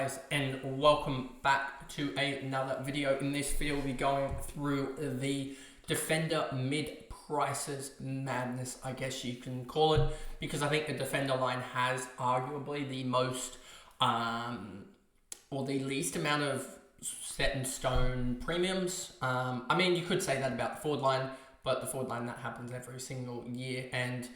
guys, and welcome back to another video. In this video we'll be going through the Defender mid-prices madness, I guess you can call it, because I think the Defender line has arguably the most or the least amount of set in stone premiums. I mean, you could say that about the forward line, but the forward line, that happens every single year, and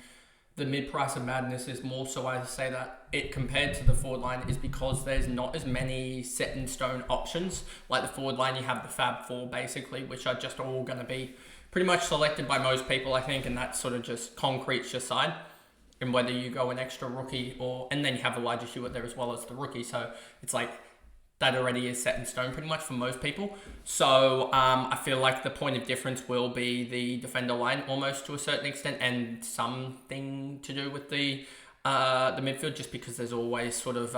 the mid-price of madness is more so I say that it compared to the forward line is because there's not as many set in stone options. Like the forward line, you have the Fab Four basically, which are just all going to be pretty much selected by most people, I think, and that's sort of just concretes your side. And whether you go an extra rookie and then you have Elijah Hewitt there as well as the rookie, so it's like that already is set in stone pretty much for most people. So I feel like the point of difference will be the Defender line almost to a certain extent, and something to do with the midfield, just because there's always sort of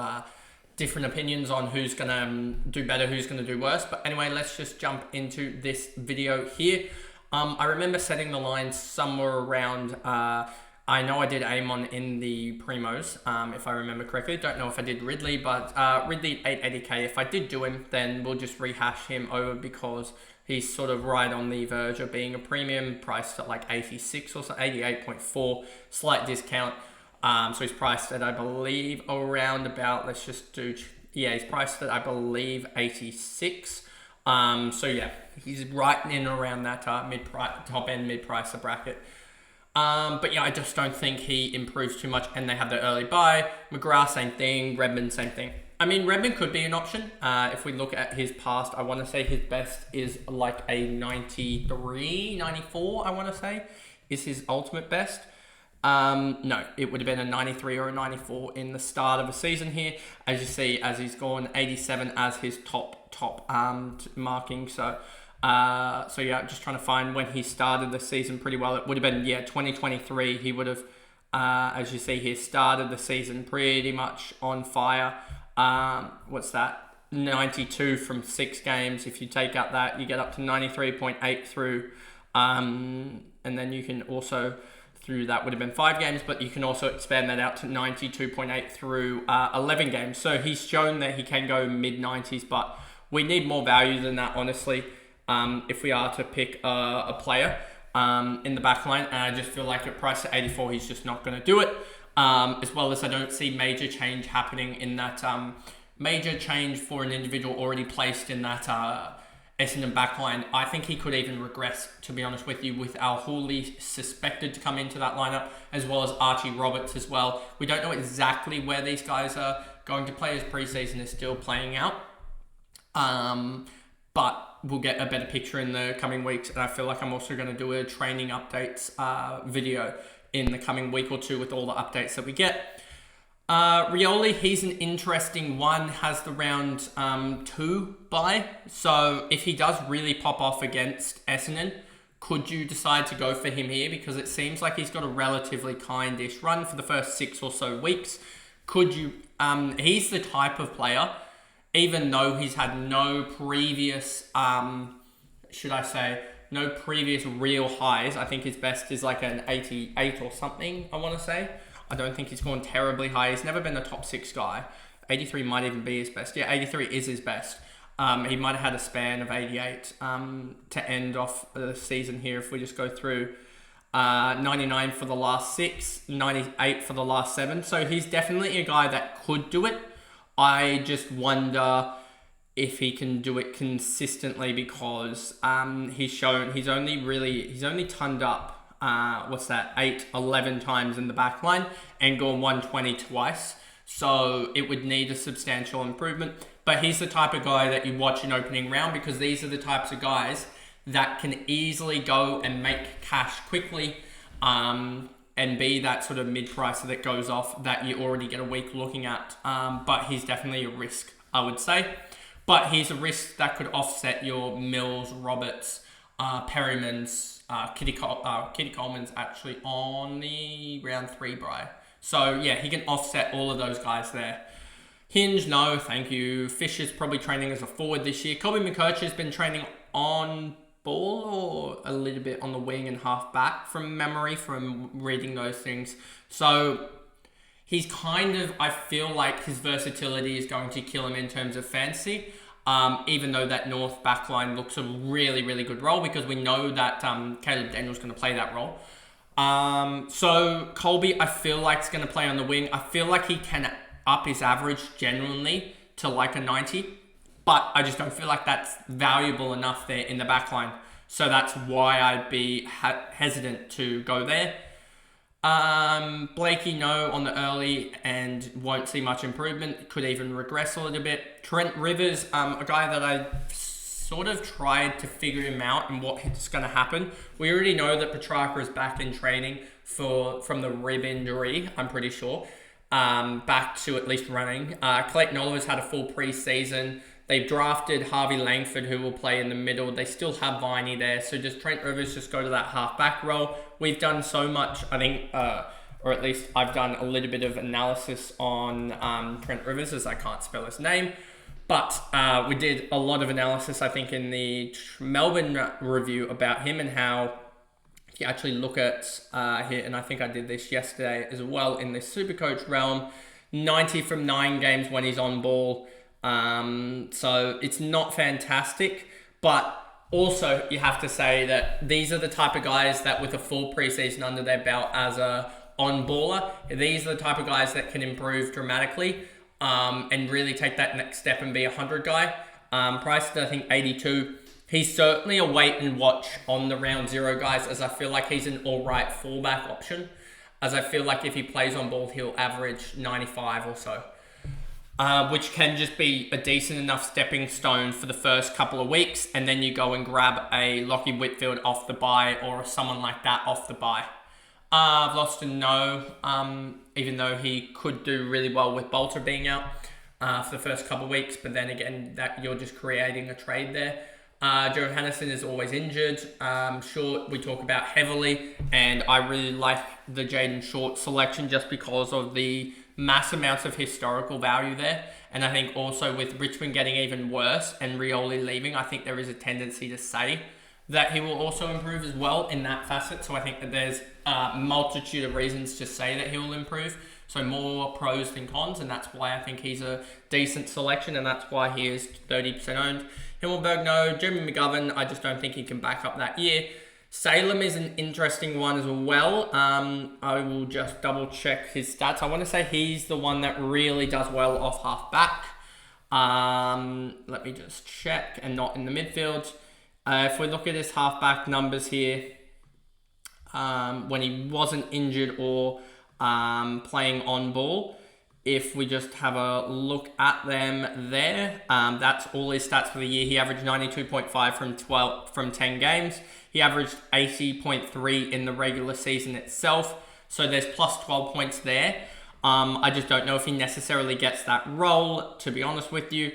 different opinions on who's going to do better, who's going to do worse. But anyway, let's just jump into this video here. I remember setting the line somewhere around... I know I did Amon in the Primos, if I remember correctly. Don't know if I did Ridley, but Ridley 880k. If I did do him, then we'll just rehash him over because he's sort of right on the verge of being a premium, priced at like 86 or so, 88.4, slight discount. So he's priced at, I believe, around about, let's just do, yeah, he's priced at, I believe, 86. So yeah, he's right in around that top end mid-pricer bracket. But yeah, I just don't think he improves too much, and they have the early buy. McGrath, same thing. Redmond, same thing. I mean, Redmond could be an option. If we look at his past, I want to say his best is like a 93, 94, I want to say, is his ultimate best. No, it would have been a 93 or a 94 in the start of a season here. As you see, as he's gone 87 as his top marking, so yeah, just trying to find when he started the season pretty well. It would have been, 2023. He would have, as you see here, started the season pretty much on fire. What's that? 92 from 6 games. If you take out that, you get up to 93.8 through, and then you can also, through that would have been 5 games, but you can also expand that out to 92.8 through 11 games. So he's shown that he can go mid-90s, but we need more value than that, honestly. If we are to pick a player in the back line, and I just feel like at price at 84, he's just not going to do it. As well as I don't see major change happening in that major change for an individual already placed in that Essendon back line. I think he could even regress, to be honest with you, with Al Hooley suspected to come into that lineup, as well as Archie Roberts as well. We don't know exactly where these guys are going to play, as preseason is still playing out. But we'll get a better picture in the coming weeks, and I feel like I'm also going to do a training updates video in the coming week or two with all the updates that we get. Rioli, he's an interesting one, has the round 2 bye, so if he does really pop off against Essendon, could you decide to go for him here? Because it seems like he's got a relatively kind-ish run for the first 6 or so weeks. Could you, he's the type of player, even though he's had no previous, no previous real highs. I think his best is like an 88 or something, I want to say. I don't think he's gone terribly high. He's never been a top 6 guy. 83 might even be his best. Yeah, 83 is his best. He might have had a span of 88 to end off the season here if we just go through 99 for the last 6, 98 for the last 7. So he's definitely a guy that could do it. I just wonder if he can do it consistently, because he's only turned up 11 times in the back line and gone 120 twice. So it would need a substantial improvement. But he's the type of guy that you watch in opening round, because these are the types of guys that can easily go and make cash quickly, and be that sort of mid-pricer that goes off that you already get a week looking at. But he's definitely a risk, I would say. But he's a risk that could offset your Mills, Roberts, Perryman's, Kitty Coleman's actually on the round 3 bye. So yeah, he can offset all of those guys there. Hinge, no, thank you. Fisher's probably training as a forward this year. Colby McKercher's been training on ball or a little bit on the wing and half back from memory, from reading those things. So he's kind of, I feel like his versatility is going to kill him in terms of fantasy. Even though that North backline looks a really, really good role, because we know that Caleb Daniel's going to play that role. So Colby, I feel like is going to play on the wing. I feel like he can up his average genuinely to like a 90, but I just don't feel like that's valuable enough there in the backline. So that's why I'd be hesitant to go there. Blakey, no, on the early and won't see much improvement. Could even regress a little bit. Trent Rivers, a guy that I sort of tried to figure him out and what's going to happen. We already know that Petrarca is back in training from the rib injury, I'm pretty sure. Back to at least running. Clayton Oliver's had a full preseason. They've drafted Harvey Langford, who will play in the middle. They still have Viney there. So does Trent Rivers just go to that half-back role? We've done so much, I think, or at least I've done a little bit of analysis on Trent Rivers, as I can't spell his name. But we did a lot of analysis, I think, in the Melbourne review about him and how if you actually look at here, and I think I did this yesterday as well in the Supercoach realm, 90 from 9 games when he's on ball. So it's not fantastic, but also you have to say that these are the type of guys that with a full preseason under their belt as a on-baller, these are the type of guys that can improve dramatically and really take that next step and be a 100 guy. Priced at I think 82. He's certainly a wait and watch on the round 0 guys, as I feel like he's an alright fallback option, as I feel like if he plays on ball he'll average 95 or so. Which can just be a decent enough stepping stone for the first couple of weeks, and then you go and grab a Lockie Whitfield off the bye or someone like that off the bye. I've lost a no, even though he could do really well with Bolter being out for the first couple of weeks, but then again, that you're just creating a trade there. Johannesson is always injured. Short, we talk about heavily, and I really like the Jaden Short selection just because of the mass amounts of historical value there. And I think also with Richmond getting even worse and Rioli leaving, I think there is a tendency to say that he will also improve as well in that facet. So I think that there's a multitude of reasons to say that he will improve. So more pros than cons, and that's why I think he's a decent selection, and that's why he is 30% owned. Himmelberg, no. Jeremy McGovern, I just don't think he can back up that year. Salem is an interesting one as well. I will just double check his stats. I want to say he's the one that really does well off half back. Let me just check, and not in the midfield. If we look at his half back numbers here, when he wasn't injured or playing on ball, if we just have a look at them there, that's all his stats for the year. He averaged 92.5 from 10 games. He averaged 80.3 in the regular season itself. So there's plus 12 points there. I just don't know if he necessarily gets that role, to be honest with you.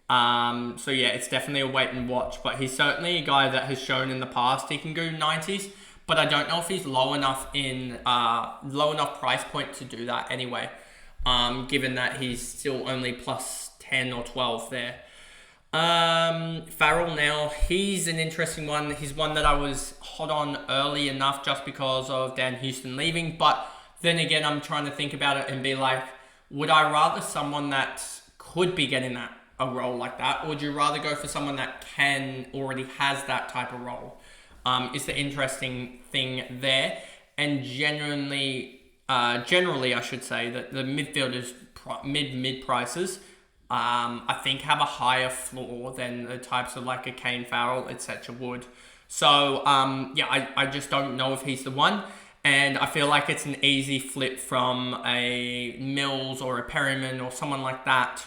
So yeah, it's definitely a wait and watch. But he's certainly a guy that has shown in the past he can go 90s. But I don't know if he's low enough price point to do that anyway. Given that he's still only plus 10 or 12 there. Farrell now, he's an interesting one. He's one that I was hot on early enough just because of Dan Houston leaving. But then again, I'm trying to think about it and be like, would I rather someone that could be getting a role like that? Or would you rather go for someone that already has that type of role? Is the interesting thing there. And generally, I should say that the midfielders, mid prices, I think have a higher floor than the types of like a Kane Farrell, etc. would. So, I just don't know if he's the one. And I feel like it's an easy flip from a Mills or a Perryman or someone like that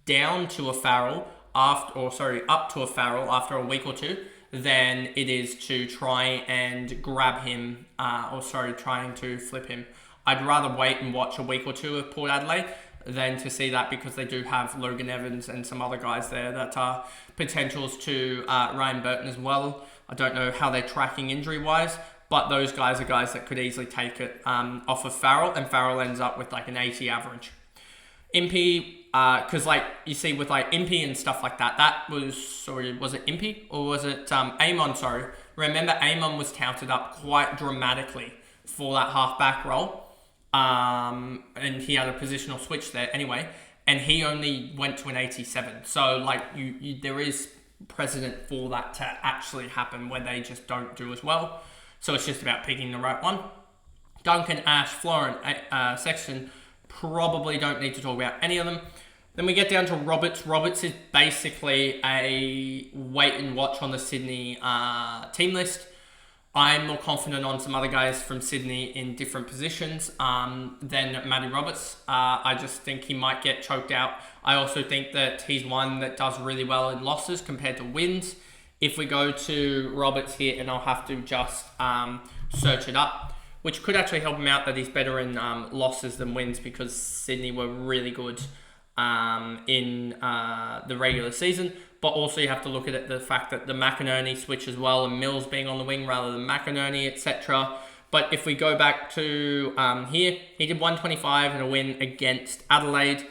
down to a Farrell up to a Farrell after a week or two than it is to try and grab him, trying to flip him. I'd rather wait and watch a week or two of Port Adelaide than to see that, because they do have Logan Evans and some other guys there that are potentials to Ryan Burton as well. I don't know how they're tracking injury-wise, but those guys are guys that could easily take it off of Farrell, and Farrell ends up with like an 80 average. Impey, because like you see with like Impey and stuff like that, was it Impey or was it Amon? Remember Amon was touted up quite dramatically for that half-back role. and he had a positional switch there anyway, and he only went to an 87. So like you there is precedent for that to actually happen where they just don't do as well. So it's just about picking the right one. Duncan, Ash, Florent, Sexton, probably don't need to talk about any of them. Then we get down to Roberts. Roberts is basically a wait and watch on the Sydney team list. I'm more confident on some other guys from Sydney in different positions than Matty Roberts. I just think he might get choked out. I also think that he's one that does really well in losses compared to wins. If we go to Roberts here, and I'll have to just search it up, which could actually help him out that he's better in losses than wins because Sydney were really good in the regular season. But also you have to look at it, the fact that the McInerney switch as well and Mills being on the wing rather than McInerney, etc. But if we go back to here, he did 125 in a win against Adelaide.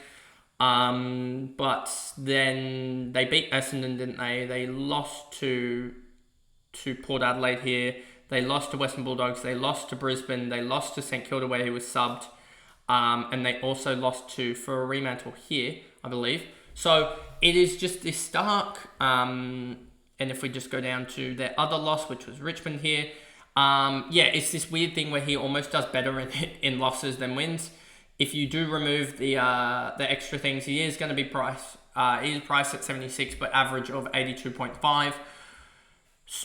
But then they beat Essendon, didn't they? They lost to Port Adelaide here. They lost to Western Bulldogs. They lost to Brisbane. They lost to St Kilda where he was subbed. And they also lost for a remantle here, I believe. So it is just this stark. And if we just go down to their other loss, which was Richmond here. It's this weird thing where he almost does better in losses than wins. If you do remove the extra things, he is going to be priced. He is priced at 76, but average of 82.5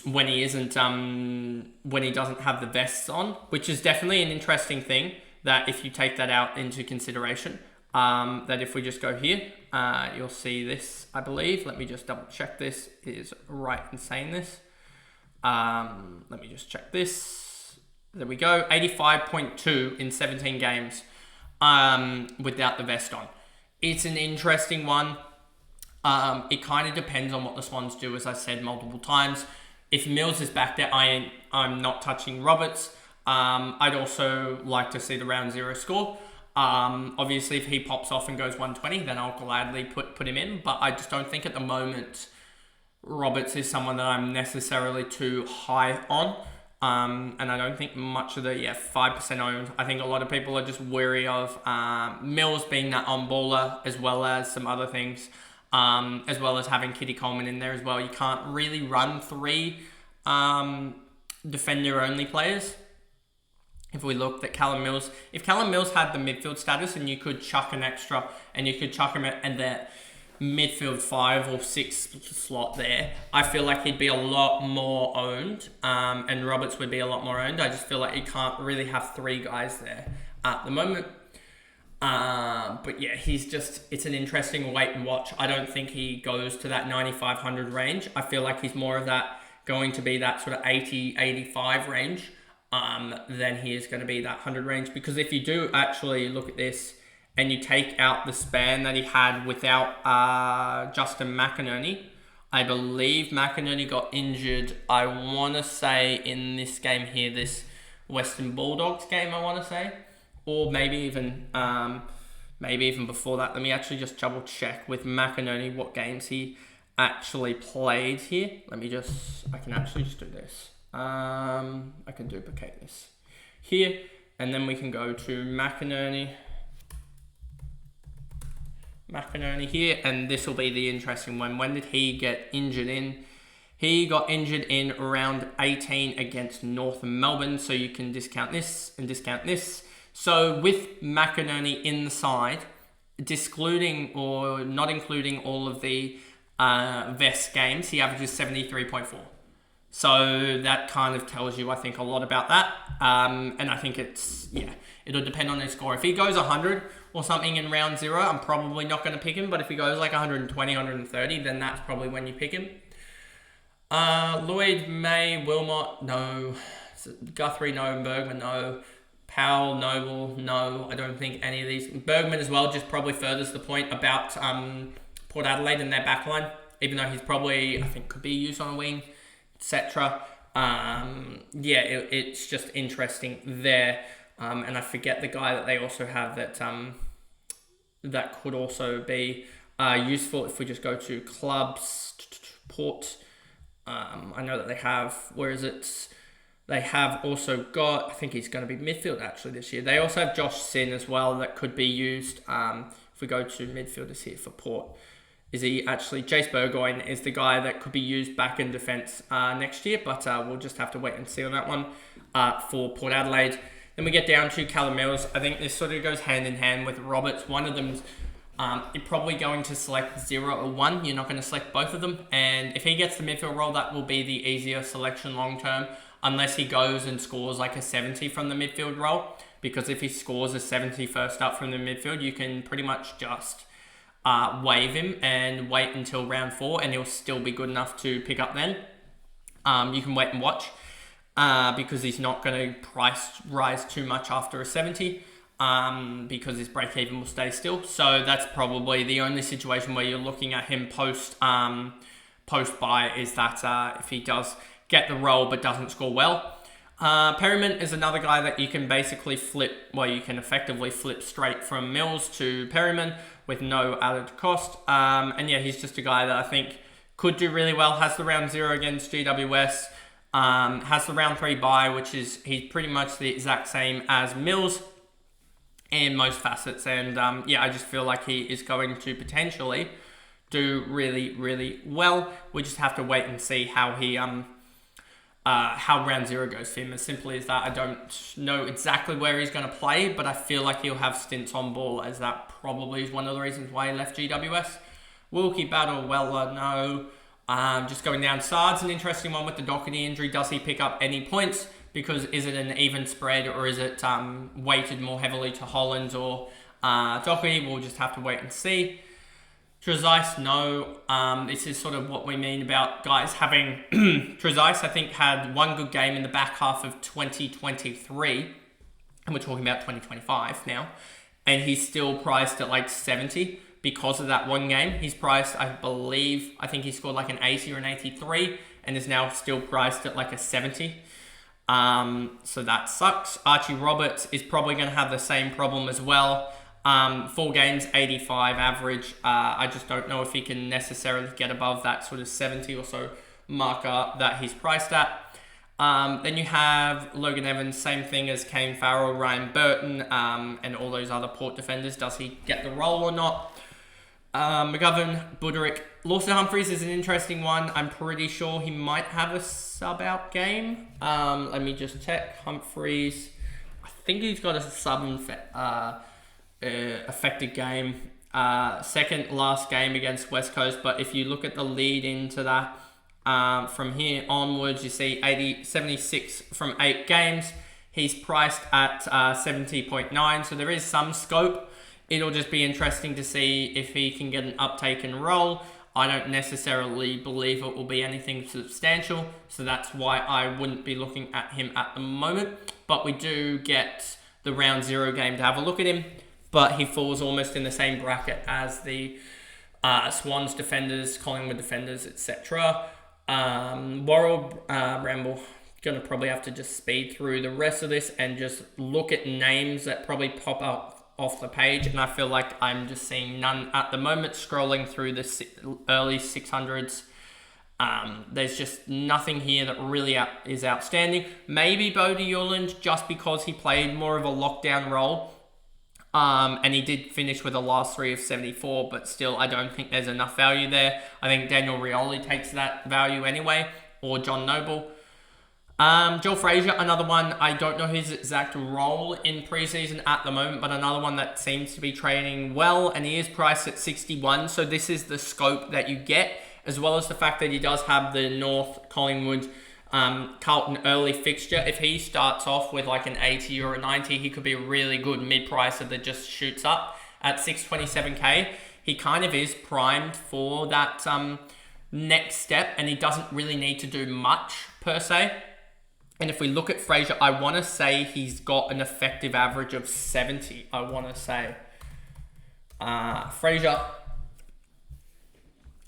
when he isn't. When he doesn't have the vests on, which is definitely an interesting thing. That if you take that out into consideration, that if we just go here, you'll see this. I believe. Let me just double check this is right in saying this. Let me just check this. There we go. 85.2 in 17 games. Without the vest on. It's an interesting one. It kind of depends on what the Swans do, as I said multiple times. If Mills is back there, I'm not touching Roberts. I'd also like to see the round zero score. Obviously, if he pops off and goes 120, then I'll gladly put him in. But I just don't think at the moment Roberts is someone that I'm necessarily too high on. And I don't think much of the 5% owned. I think a lot of people are just wary of Mills being that on-baller, as well as some other things, as well as having Kitty Coleman in there as well. You can't really run three defender-only players. If we looked at Callum Mills, if Callum Mills had the midfield status and you could chuck an extra and you could chuck him at the midfield 5 or 6 slot there, I feel like he'd be a lot more owned, and Roberts would be a lot more owned. I just feel like you can't really have three guys there at the moment. But yeah, it's an interesting wait and watch. I don't think he goes to that 9,500 range. I feel like he's more of that, going to be that sort of 80, 85 range, than he is going to be that 100 range. Because if you do actually look at this, and you take out the span that he had without Justin McInerney, I believe McInerney got injured, I want to say, in this game here, this Western Bulldogs game, I want to say. Or maybe even before that. Let me actually just double check with McInerney what games he actually played here. I can actually just do this. I can duplicate this here, and then we can go to McInerney here, and this will be the interesting one. When did he get injured in? He got injured in round 18 against North Melbourne, so you can discount this and discount this. So with McInerney in the side, excluding or not including all of the vest games, he averages 73.4. So that kind of tells you, I think, a lot about that. And I think it'll depend on his score. If he goes 100 or something in round 0, I'm probably not going to pick him. But if he goes like 120, 130, then that's probably when you pick him. Lloyd, May, Wilmot, no. Guthrie, no. Bergman, no. Powell, Noble, no. I don't think any of these. Bergman as well just probably furthers the point about Port Adelaide and their backline. Even though he's probably, I think, could be used on a wing, etc. It's just interesting there. And I forget the guy that they also have that could also be useful if we just go to clubs, Port. I know that they have, where is it? They have also got, I think he's going to be midfield actually this year. They also have Josh Sin as well that could be used. If we go to midfielders here for Port, is he actually, Jace Burgoyne is the guy that could be used back in defence next year, but we'll just have to wait and see on that one for Port Adelaide. Then we get down to Callum Mills. I think this sort of goes hand in hand with Roberts. One of them's you're probably going to select 0 or 1. You're not going to select both of them. And if he gets the midfield role, that will be the easier selection long term, unless he goes and scores like a 70 from the midfield role. Because if he scores a 70 first up from the midfield, you can pretty much just waive him and wait until round 4, and he'll still be good enough to pick up then. You can wait and watch because he's not going to price rise too much after a 70. Because his break even will stay still. So that's probably the only situation where you're looking at him post buy is that if he does get the role but doesn't score well. Perryman is another guy that you can basically you can effectively flip straight from Mills to Perryman with no added cost. And yeah, he's just a guy that I think could do really well. Has the round 0 against GWS. Has the round 3 bye, which is he's pretty much the exact same as Mills in most facets, and I just feel like he is going to potentially do really, really well. We just have to wait and see how he how round 0 goes for him. As simply as that, I don't know exactly where he's going to play, but I feel like he'll have stints on ball, as that probably is one of the reasons why he left GWS. Wilkie Battle, no. Just going down, Sard's an interesting one with the Doherty injury. Does he pick up any points? Because is it an even spread, or is it weighted more heavily to Hollands or Doherty? We'll just have to wait and see. Trezise, no. This is sort of what we mean about guys having... Trezise, I think, had one good game in the back half of 2023, and we're talking about 2025 now, and he's still priced at like 70 because of that one game. He's priced, I think he scored like an 80 or an 83, and is now still priced at like a 70. So that sucks. Archie Roberts is probably going to have the same problem as well. 4 games, 85 average. I just don't know if he can necessarily get above that sort of 70 or so marker that he's priced at. Then you have Logan Evans, same thing as Kane Farrell, Ryan Burton, and all those other Port defenders. Does he get the role or not? McGovern, Buderick. Lawson Humphries is an interesting one. I'm pretty sure he might have a sub-out game. Let me just check. Humphries, I think he's got a sub-affected game. Second last game against West Coast, but if you look at the lead into that, from here onwards, you see 76 from 8 games. He's priced at 70.9, so there is some scope. It'll just be interesting to see if he can get an uptake and roll. I don't necessarily believe it will be anything substantial, so that's why I wouldn't be looking at him at the moment. But we do get the round 0 game to have a look at him, but he falls almost in the same bracket as the Swans defenders, Collingwood defenders, etc. Worrell, Ramble, gonna probably have to just speed through the rest of this and just look at names that probably pop up off the page, and I feel like I'm just seeing none at the moment. Scrolling through the early 600s, there's just nothing here that really is outstanding. Maybe Bodie Yuland, just because he played more of a lockdown role, and he did finish with a last 3 of 74, but still I don't think there's enough value there. I think Daniel Rioli takes that value anyway, or John Noble. Joel Frazier, another one. I don't know his exact role in preseason at the moment, but another one that seems to be training well, and he is priced at 61. So this is the scope that you get, as well as the fact that he does have the North Collingwood Carlton early fixture. If he starts off with like an 80 or a 90, he could be a really good mid-pricer that just shoots up at 627k. He kind of is primed for that next step, and he doesn't really need to do much per se. And if we look at Frazier, I want to say he's got an effective average of 70, I want to say. Frazier,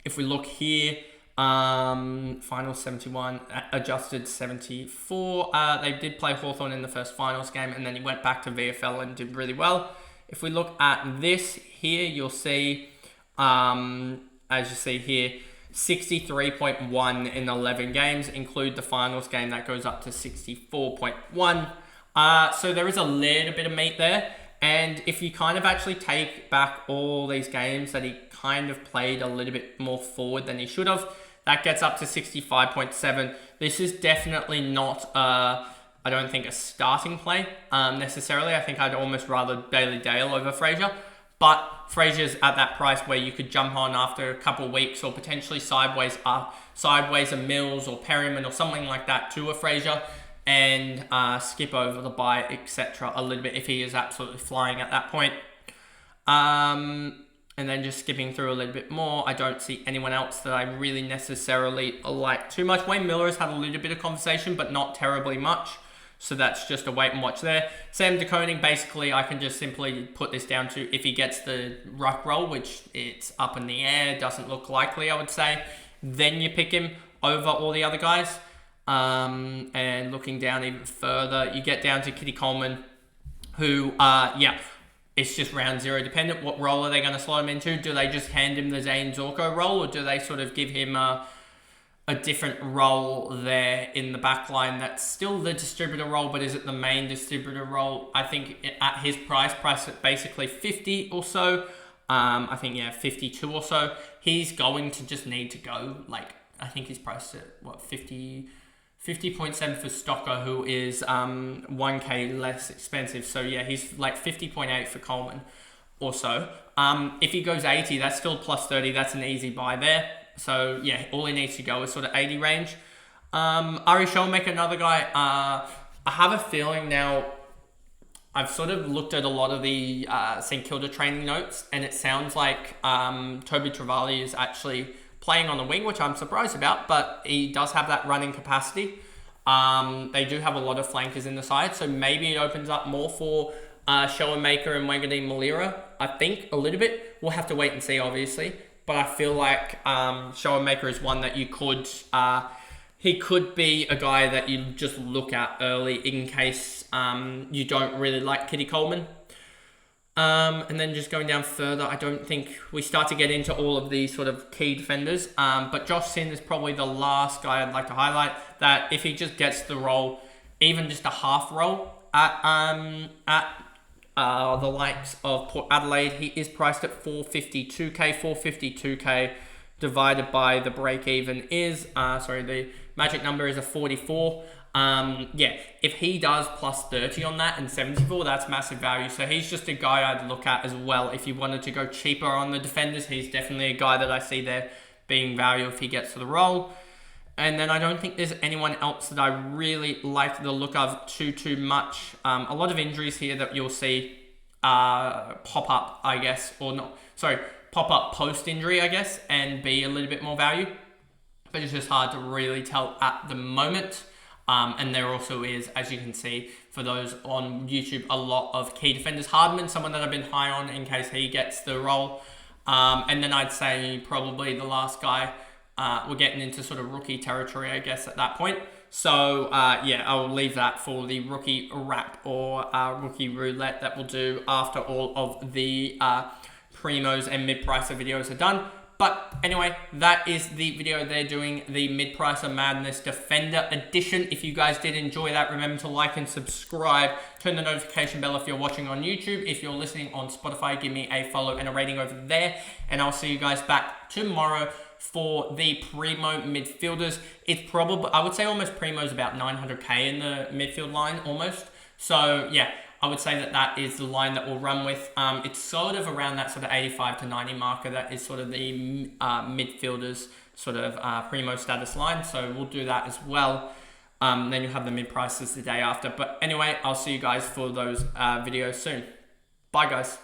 if we look here, final 71, adjusted 74. They did play Hawthorn in the first finals game, and then he went back to VFL and did really well. If we look at this here, you'll see, as you see here, 63.1 in 11 games, include the finals game that goes up to 64.1. So there is a little bit of meat there. And if you kind of actually take back all these games that he kind of played a little bit more forward than he should have, that gets up to 65.7. This is definitely not, I don't think, a starting play necessarily. I think I'd almost rather Bailey Dale over Fraser. But Fraser's at that price where you could jump on after a couple of weeks, or potentially sideways a Mills or Perryman or something like that to a Fraser, and skip over the bye, etc. a little bit if he is absolutely flying at that point. And then just skipping through a little bit more, I don't see anyone else that I really necessarily like too much. Wayne Miller has had a little bit of conversation, but not terribly much. So that's just a wait and watch there. Sam De Koning, basically, I can just simply put this down to if he gets the ruck role, which it's up in the air, doesn't look likely, I would say, then you pick him over all the other guys. And looking down even further, you get down to Kitty Coleman, who, it's just round zero dependent. What role are they going to slot him into? Do they just hand him the Zane Zorko role, or do they sort of give him a different role there in the back line that's still the distributor role, but is it the main distributor role? I think at his price at basically 50 or so, 52 or so, he's going to just need to go, I think he's priced at, 50.7 for Stocker, who is 1k less expensive. So yeah, he's like 50.8 for Coleman or so. If he goes 80, that's still plus 30. That's an easy buy there. So yeah, all he needs to go is sort of 80 range. Ari Schoenmaker, another guy. I have a feeling now, I've sort of looked at a lot of the St Kilda training notes, and it sounds like Toby Travali is actually playing on the wing, which I'm surprised about, but he does have that running capacity. They do have a lot of flankers in the side, so maybe it opens up more for Schoenmaker and Wanganeen Malira, I think, a little bit. We'll have to wait and see, obviously. But I feel like Schoenmaker is one that you could... he could be a guy that you just look at early in case you don't really like Kitty Coleman. And then just going down further, I don't think we start to get into all of these sort of key defenders. But Josh Sin is probably the last guy I'd like to highlight, that if he just gets the role, even just a half role at the likes of Port Adelaide, he is priced at 452k. 452k divided by the break even is, the magic number is a 44. If he does plus 30 on that and 74, that's massive value. So he's just a guy I'd look at as well. If you wanted to go cheaper on the defenders, he's definitely a guy that I see there being value if he gets to the role. And then I don't think there's anyone else that I really like the look of too much. A lot of injuries here that you'll see pop up, I guess, pop up post-injury, I guess, and be a little bit more value. But it's just hard to really tell at the moment. And there also is, as you can see, for those on YouTube, a lot of key defenders. Hardman, someone that I've been high on in case he gets the role. And then I'd say probably the last guy, we're getting into sort of rookie territory, I guess, at that point. So, I'll leave that for the rookie wrap or rookie roulette that we'll do after all of the primos and mid-pricer videos are done. But anyway, that is the video they're doing, the Mid-Pricer Madness Defender Edition. If you guys did enjoy that, remember to like and subscribe. Turn the notification bell if you're watching on YouTube. If you're listening on Spotify, give me a follow and a rating over there. And I'll see you guys back tomorrow for the Primo midfielders. It's probably, I would say almost Primo's about 900k in the midfield line, almost. So yeah, I would say that is the line that we'll run with. It's sort of around that sort of 85 to 90 marker. That is sort of the midfielders sort of Primo status line. So we'll do that as well. Then you'll have the mid-prices the day after. But anyway, I'll see you guys for those videos soon. Bye, guys.